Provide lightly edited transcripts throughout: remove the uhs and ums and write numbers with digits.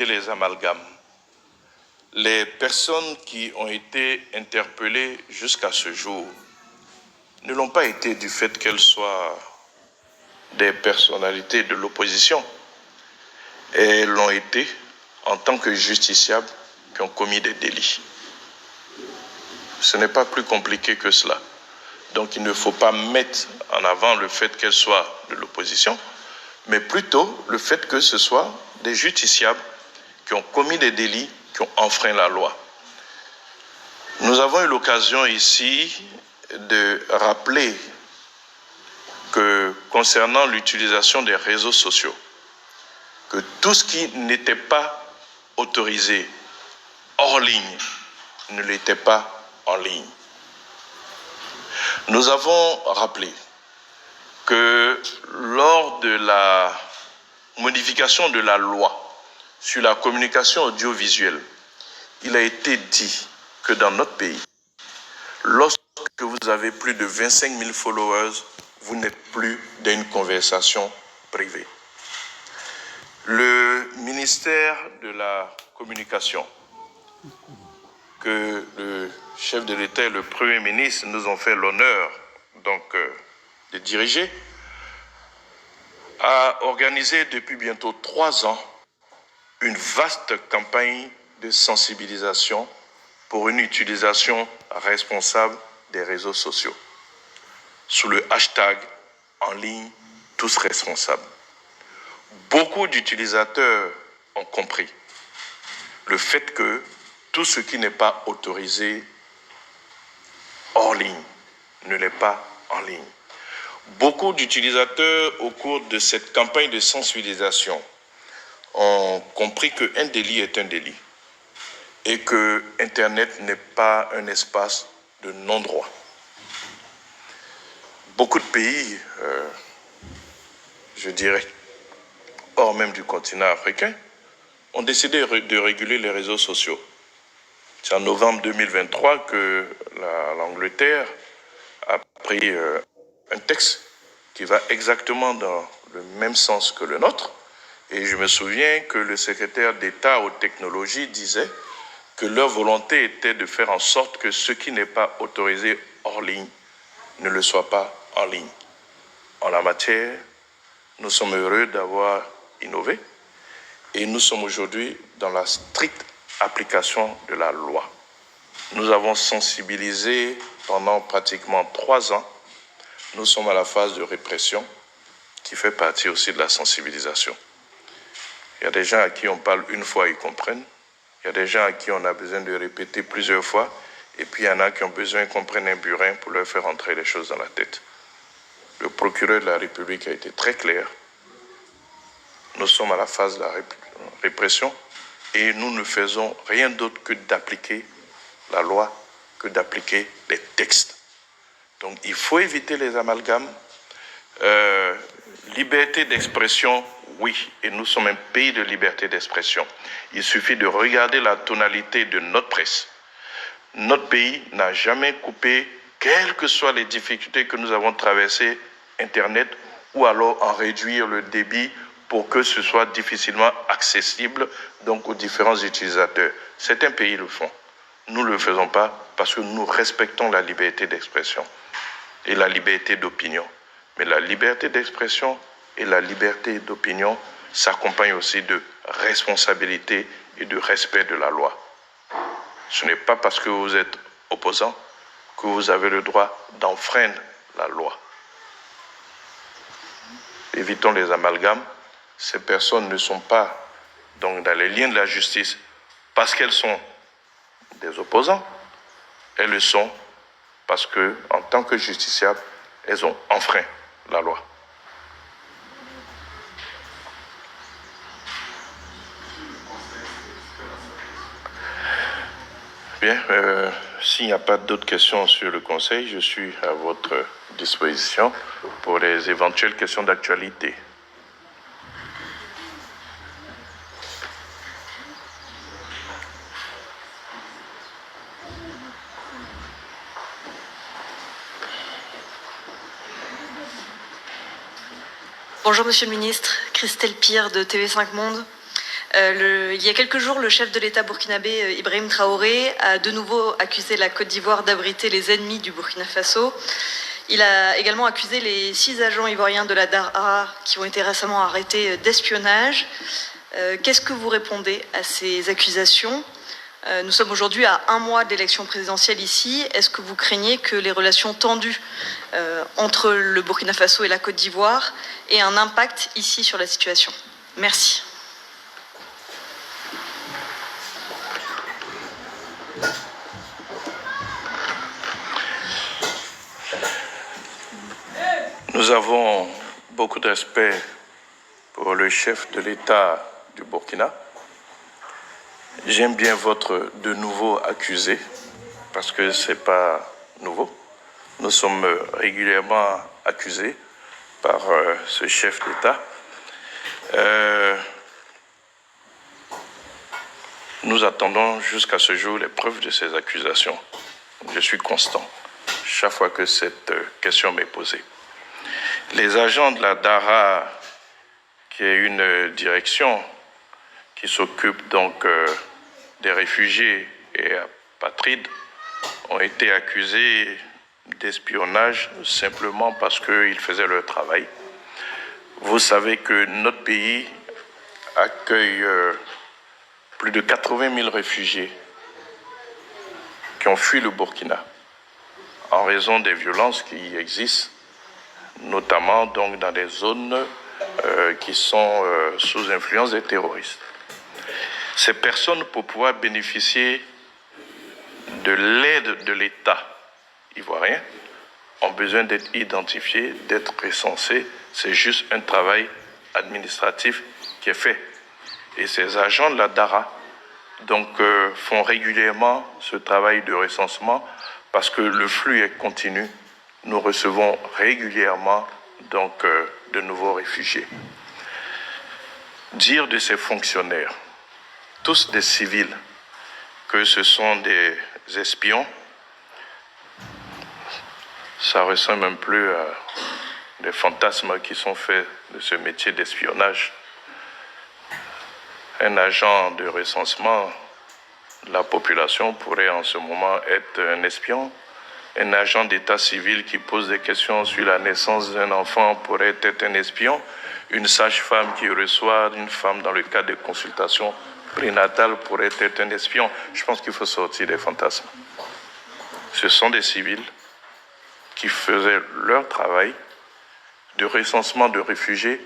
les amalgames. Les personnes qui ont été interpellées jusqu'à ce jour ne l'ont pas été du fait qu'elles soient des personnalités de l'opposition. Elles l'ont été en tant que justiciables qui ont commis des délits. Ce n'est pas plus compliqué que cela. Donc il ne faut pas mettre en avant le fait qu'elles soient de l'opposition, mais plutôt le fait que ce soit des justiciables qui ont commis des délits, qui ont enfreint la loi. Nous avons eu l'occasion ici de rappeler que concernant l'utilisation des réseaux sociaux, que tout ce qui n'était pas autorisé hors ligne ne l'était pas en ligne. Nous avons rappelé que lors de la modification de la loi sur la communication audiovisuelle, il a été dit que dans notre pays, lorsque vous avez plus de 25 000 followers, vous n'êtes plus dans une conversation privée. Le ministère de la Communication, que le chef de l'État et le Premier ministre nous ont fait l'honneur de diriger, a organisé depuis bientôt 3 ans une vaste campagne de sensibilisation pour une utilisation responsable des réseaux sociaux, sous le hashtag en ligne tous responsables. Beaucoup d'utilisateurs ont compris le fait que tout ce qui n'est pas autorisé hors ligne ne l'est pas en ligne. Beaucoup d'utilisateurs au cours de cette campagne de sensibilisation ont compris qu'un délit est un délit et que Internet n'est pas un espace de non-droit. Beaucoup de pays, je dirais, hors même du continent africain, ont décidé de réguler les réseaux sociaux. C'est en novembre 2023 que l'Angleterre a pris un texte qui va exactement dans le même sens que le nôtre. Et je me souviens que le secrétaire d'État aux technologies disait que leur volonté était de faire en sorte que ce qui n'est pas autorisé hors ligne ne le soit pas en ligne. En la matière, nous sommes heureux d'avoir innové et nous sommes aujourd'hui dans la stricte application de la loi. Nous avons sensibilisé pendant pratiquement 3 ans. Nous sommes à la phase de répression qui fait partie aussi de la sensibilisation. Il y a des gens à qui on parle une fois, ils comprennent. Il y a des gens à qui on a besoin de répéter plusieurs fois. Et puis il y en a qui ont besoin qu'on prenne un burin pour leur faire entrer les choses dans la tête. Le procureur de la République a été très clair. Nous sommes à la phase de la répression et nous ne faisons rien d'autre que d'appliquer la loi, que d'appliquer les textes. Donc il faut éviter les amalgames. Liberté d'expression, oui, et nous sommes un pays de liberté d'expression. Il suffit de regarder la tonalité de notre presse. Notre pays n'a jamais coupé, quelles que soient les difficultés que nous avons traversées, Internet, ou alors en réduire le débit pour que ce soit difficilement accessible donc aux différents utilisateurs. Certains pays le font. Nous ne le faisons pas parce que nous respectons la liberté d'expression et la liberté d'opinion. Mais la liberté d'expression et la liberté d'opinion s'accompagnent aussi de responsabilité et de respect de la loi. Ce n'est pas parce que vous êtes opposant que vous avez le droit d'enfreindre la loi. Évitons les amalgames. Ces personnes ne sont pas donc dans les liens de la justice parce qu'elles sont des opposants. Elles le sont parce que, en tant que justiciables, elles ont enfreint la loi. Bien, s'il n'y a pas d'autres questions sur le Conseil, je suis à votre disposition pour les éventuelles questions d'actualité. Bonjour Monsieur le Ministre, Christelle Pire de TV5 Monde. Il y a quelques jours, le chef de l'État burkinabé, Ibrahim Traoré, a de nouveau accusé la Côte d'Ivoire d'abriter les ennemis du Burkina Faso. Il a également accusé les 6 agents ivoiriens de la DARA qui ont été récemment arrêtés d'espionnage. Qu'est-ce que vous répondez à ces accusations ? Nous sommes aujourd'hui à 1 mois de l'élection présidentielle ici. Est-ce que vous craignez que les relations tendues entre le Burkina Faso et la Côte d'Ivoire aient un impact ici sur la situation ? Merci. Nous avons beaucoup de respect pour le chef de l'État du Burkina. J'aime bien votre de nouveau accusé, parce que ce n'est pas nouveau. Nous sommes régulièrement accusés par ce chef d'État. Nous attendons jusqu'à ce jour les preuves de ces accusations. Je suis constant chaque fois que cette question m'est posée. Les agents de la DARA, qui est une direction qui s'occupe donc des réfugiés et apatrides, ont été accusés d'espionnage simplement parce qu'ils faisaient leur travail. Vous savez que notre pays accueille plus de 80 000 réfugiés qui ont fui le Burkina en raison des violences qui y existent, notamment donc dans des zones qui sont sous influence des terroristes. Ces personnes, pour pouvoir bénéficier de l'aide de l'État ivoirien, ont besoin d'être identifiées, d'être recensées. C'est juste un travail administratif qui est fait. Et ces agents de la DARA donc, font régulièrement ce travail de recensement parce que le flux est continu. Nous recevons régulièrement donc, de nouveaux réfugiés. Dire de ces fonctionnaires, tous des civils, que ce sont des espions, ça ressemble un peu à des fantasmes qui sont faits de ce métier d'espionnage. Un agent de recensement de la population pourrait en ce moment être un espion. Un agent d'état civil qui pose des questions sur la naissance d'un enfant pourrait être un espion. Une sage-femme qui reçoit une femme dans le cadre de consultations prénatales pourrait être un espion. Je pense qu'il faut sortir des fantasmes. Ce sont des civils qui faisaient leur travail de recensement de réfugiés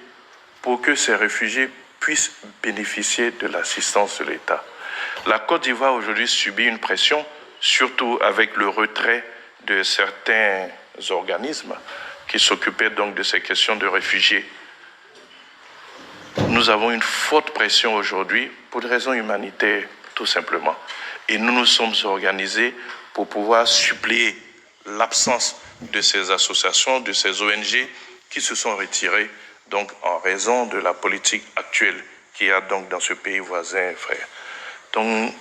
pour que ces réfugiés puissent bénéficier de l'assistance de l'État. La Côte d'Ivoire aujourd'hui subit une pression, surtout avec le retrait de certains organismes qui s'occupaient donc de ces questions de réfugiés. Nous avons une forte pression aujourd'hui pour des raisons humanitaires, tout simplement. Et nous nous sommes organisés pour pouvoir suppléer l'absence de ces associations, de ces ONG qui se sont retirées donc en raison de la politique actuelle qu'il y a donc dans ce pays voisin, frère. Donc,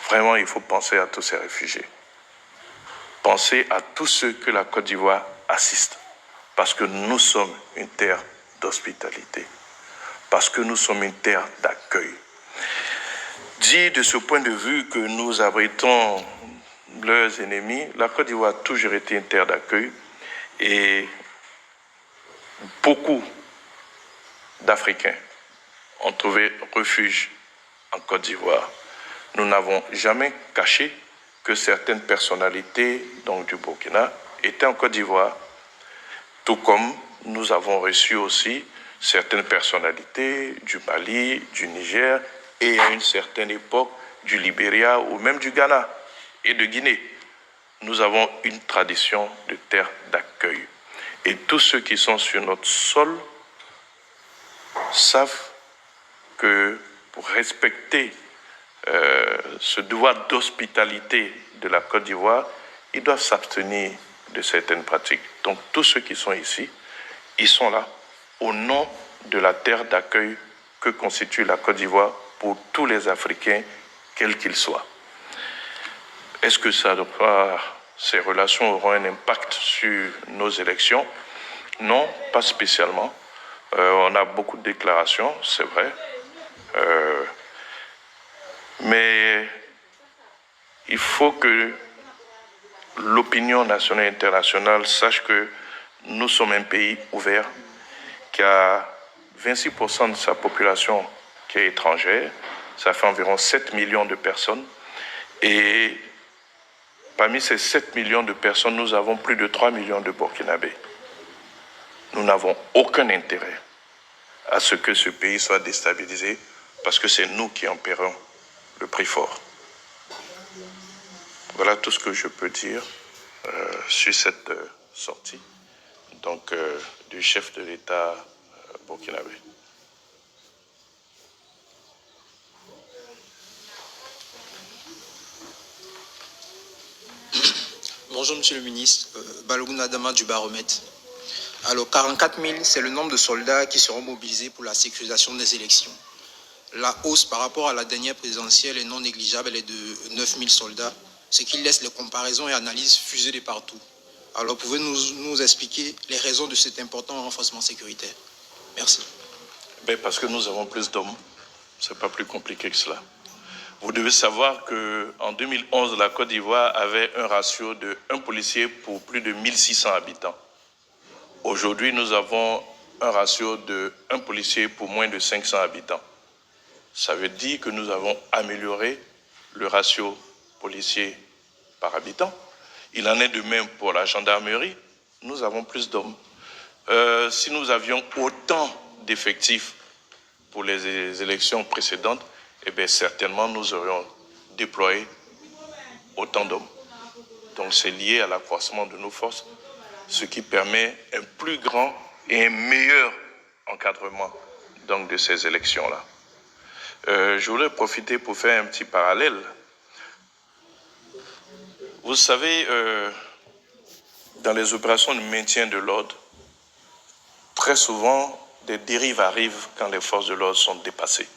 vraiment, il faut penser à tous ces réfugiés. Pensez à tous ceux que la Côte d'Ivoire assiste, parce que nous sommes une terre d'hospitalité, parce que nous sommes une terre d'accueil. Dit de ce point de vue que nous abritons leurs ennemis, la Côte d'Ivoire a toujours été une terre d'accueil et beaucoup d'Africains ont trouvé refuge en Côte d'Ivoire. Nous n'avons jamais caché que certaines personnalités donc, du Burkina étaient en Côte d'Ivoire, tout comme nous avons reçu aussi certaines personnalités du Mali, du Niger et à une certaine époque du Libéria ou même du Ghana et de Guinée. Nous avons une tradition de terre d'accueil. Et tous ceux qui sont sur notre sol savent que pour respecter ce devoir d'hospitalité de la Côte d'Ivoire, ils doivent s'abstenir de certaines pratiques. Donc tous ceux qui sont ici, ils sont là au nom de la terre d'accueil que constitue la Côte d'Ivoire pour tous les Africains, quels qu'ils soient. Est-ce que ces relations auront un impact sur nos élections? Non, pas spécialement. On a beaucoup de déclarations, c'est vrai. Mais il faut que l'opinion nationale et internationale sache que nous sommes un pays ouvert, qui a 26% de sa population qui est étrangère. Ça fait environ 7 millions de personnes. Et parmi ces 7 millions de personnes, nous avons plus de 3 millions de Burkinabés. Nous n'avons aucun intérêt à ce que ce pays soit déstabilisé parce que c'est nous qui en paierons le prix fort. Voilà tout ce que je peux dire sur cette sortie donc, du chef de l'État burkinabé. Bonjour Monsieur le ministre, Balogun Adama du Baromètre. Alors 44 000, c'est le nombre de soldats qui seront mobilisés pour la sécurisation des élections. La hausse par rapport à la dernière présidentielle est non négligeable, elle est de 9 000 soldats, ce qui laisse les comparaisons et analyses fusées de partout. Alors pouvez-vous nous expliquer les raisons de cet important renforcement sécuritaire? Merci. Parce que nous avons plus d'hommes, ce n'est pas plus compliqué que cela. Vous devez savoir qu'en 2011, la Côte d'Ivoire avait un ratio de 1 policier pour plus de 1600 habitants. Aujourd'hui, nous avons un ratio de 1 policier pour moins de 500 habitants. Ça veut dire que nous avons amélioré le ratio policier par habitant. Il en est de même pour la gendarmerie. Nous avons plus d'hommes. Si nous avions autant d'effectifs pour les élections précédentes, eh bien, certainement nous aurions déployé autant d'hommes. Donc c'est lié à l'accroissement de nos forces, ce qui permet un plus grand et un meilleur encadrement donc, de ces élections-là. Je voulais profiter pour faire un petit parallèle. Vous savez, dans les opérations de maintien de l'ordre, très souvent, des dérives arrivent quand les forces de l'ordre sont dépassées.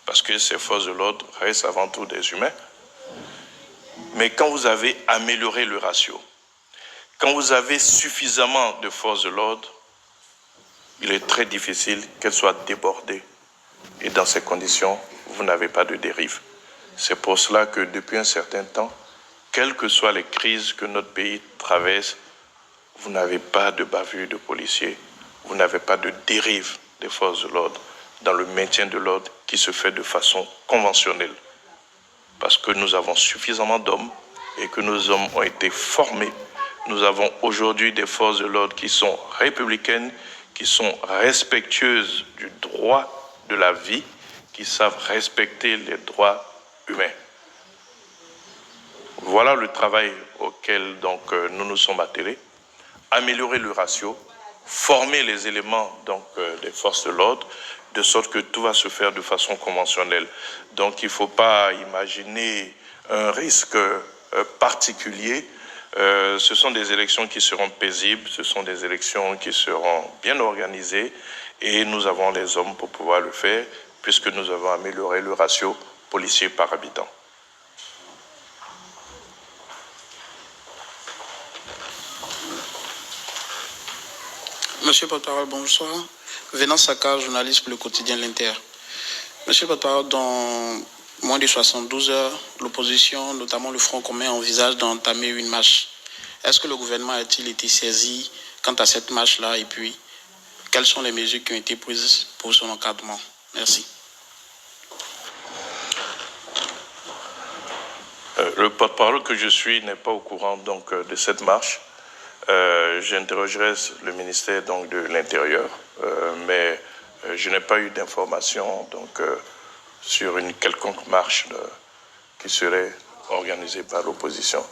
Parce que ces forces de l'ordre restent avant tout des humains. Mais quand vous avez amélioré le ratio, quand vous avez suffisamment de forces de l'ordre, il est très difficile qu'elles soient débordées. Et dans ces conditions, vous n'avez pas de dérive. C'est pour cela que depuis un certain temps, quelles que soient les crises que notre pays traverse, vous n'avez pas de bavure de policiers, vous n'avez pas de dérive des forces de l'ordre dans le maintien de l'ordre qui se fait de façon conventionnelle. Parce que nous avons suffisamment d'hommes et que nos hommes ont été formés. Nous avons aujourd'hui des forces de l'ordre qui sont républicaines, qui sont respectueuses du droit de la vie, qui savent respecter les droits humains. Voilà le travail auquel donc, nous nous sommes attelés. Améliorer le ratio, former les éléments donc, des forces de l'ordre, de sorte que tout va se faire de façon conventionnelle. Donc il ne faut pas imaginer un risque particulier. Ce sont des élections qui seront paisibles, ce sont des élections qui seront bien organisées et nous avons les hommes pour pouvoir le faire puisque nous avons amélioré le ratio policier par habitant. Monsieur le porte-parole, bonsoir. Venant Saka, journaliste pour le quotidien L'Inter. Monsieur le porte-parole, dans moins de 72 heures, l'opposition, notamment le Front commun, envisage d'entamer une marche. Est-ce que le gouvernement a-t-il été saisi quant à cette marche-là? Et puis, quelles sont les mesures qui ont été prises pour son encadrement? Merci. Le porte-parole que je suis n'est pas au courant donc, de cette marche. J'interrogerai le ministère donc, de l'Intérieur, mais je n'ai pas eu d'informations sur une quelconque marche qui serait organisée par l'opposition.